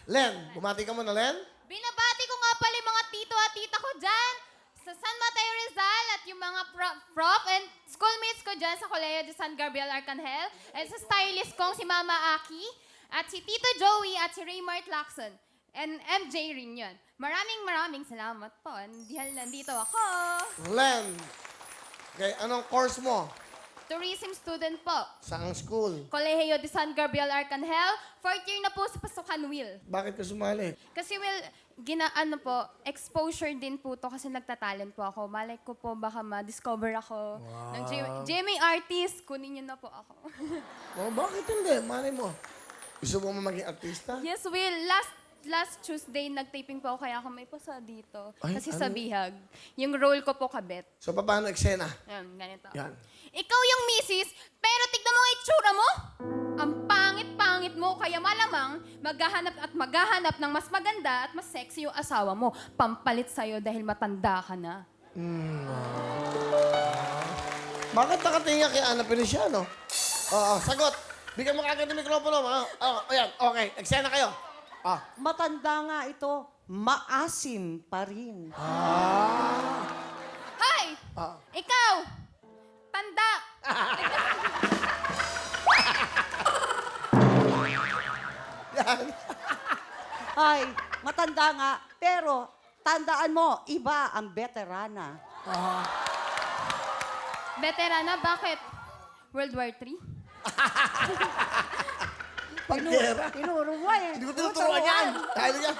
Len, bumati ka muna, Len. Binabati ko nga pala yung mga tito at tita ko dyan sa San Mateo Rizal at yung mga prof and schoolmates ko dyan sa Colegio de San Gabriel Arcangel at sa stylist kong si Mama Aki at si Tito Joey at si Raymart Lacson and MJ rin yun. Maraming salamat po. Dahil nandito ako. Len, okay, anong course mo? Tourism student po. Saang school? Colegio de San Gabriel Arcangel. 4th year na po sa pasukan, Will. Bakit ka sumali? Kasi Will, exposure din po to kasi nagtatalent po ako. Malay ko po baka ma-discover ako ng GMA artist. Kunin niyo na po ako. Oh, bakit hindi? Mali mo. Gusto mo maging artista? Yes, Will. Last Tuesday, nag-taping po ako kaya ako may pasa dito. Ay, Kasi ano? sa bihag. Yung role ko po kabet. So, paano eksena? Yan, ganito. Yan. Ikaw yung misis, pero tignan mo ang itsura mo. Ang pangit-pangit mo, kaya malamang maghahanap ng mas maganda at mas sexy yung asawa mo. Pampalit sa'yo dahil matanda ka na. Bakit nakatinga kay Ana Feliciano? Oo, sagot. Bigyan mo kagad ng mikropono. Ayan, okay. Eksena kayo. Matanda nga ito, maasim pa rin. Hay! Ikaw! Tanda! Yan. Ay, matanda nga, pero tandaan mo, iba ang veterana. Veterana, bakit? World War III? Paggera. Tinuro mo eh. Hindi ko tinuturuan yan. Dahil yan.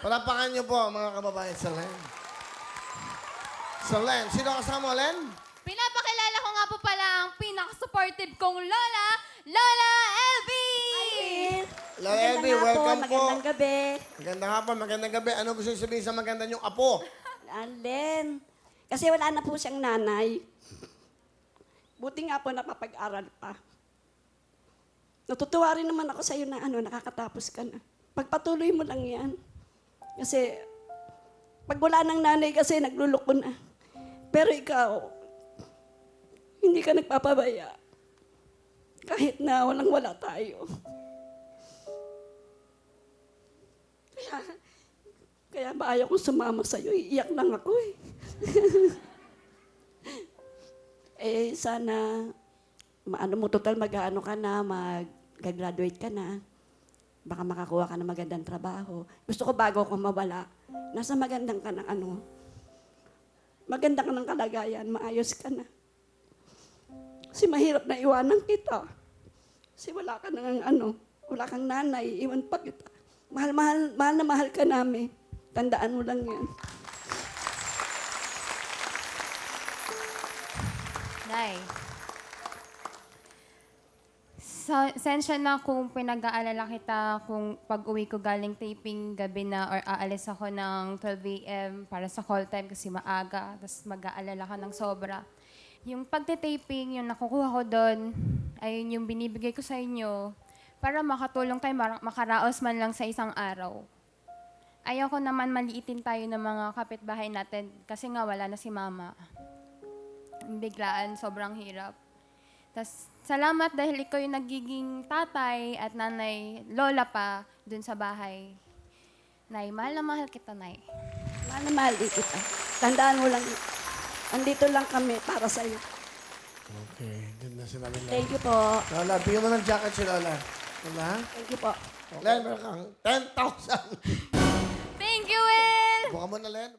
Palapakan niyo po, mga kababayan, sa Len. Sa Len. Sino kasama mo, Len? Pinapakilala ko nga po pala ang pinaka-supportive kong lola, Lola Elvie! Lola Elvie, welcome po. Magandang gabi. Magandang hapon, magandang gabi. Ano gusto niyo sabihin sa maganda niyong apo? Alin. Kasi wala na po siyang nanay. Buti nga po napapag-aral pa. Natutuwa rin naman ako sa'yo na nakakatapos ka na. Pagpatuloy mo lang yan. Kasi, pag wala ng nanay kasi, nagluloko na. Pero ikaw, hindi ka nagpapabaya. Kahit na walang-wala tayo. Kaya ba ayaw kong sumama sa'yo? Iiyak lang ako eh. Sana, total mag-ano ka na, mag-graduate ka na. Baka makakuha ka ng magandang trabaho. Gusto ko bago ako mawala, nasa magandang ka ng maganda ka ng kalagayan, maayos ka na. Kasi mahirap na iwanan kita. Kasi wala ka ng wala kang nanay, iwan pa kita. Mahal na mahal ka namin. Tandaan mo lang yan. Nay. Sensya na kung pinag-aalala kita kung pag-uwi ko galing taping gabi na or aalis ako ng 12 a.m. para sa call time kasi maaga, tapos mag-aalala ka ng sobra. Yung pagtitaping, yung nakukuha ko doon, ayun yung binibigay ko sa inyo para makatulong tayo, makaraos man lang sa isang araw. Ayaw ko naman maliitin tayo ng mga kapitbahay natin kasi nga wala na si Mama. Biglaan, sobrang hirap. Tas salamat dahil ikaw yung nagiging tatay at nanay, lola pa dun sa bahay. Nay, mahal na mahal kita, Nay. Mahal na mahal din kita. Tandaan mo lang, andito lang kami para sa'yo. Okay, din na sinabi na. Thank you po. Lola, bigyan mo ng jacket si Lola. Lola? Thank you po. Len, meron kang 10,000. Thank you, Will! Buka mo na, Len.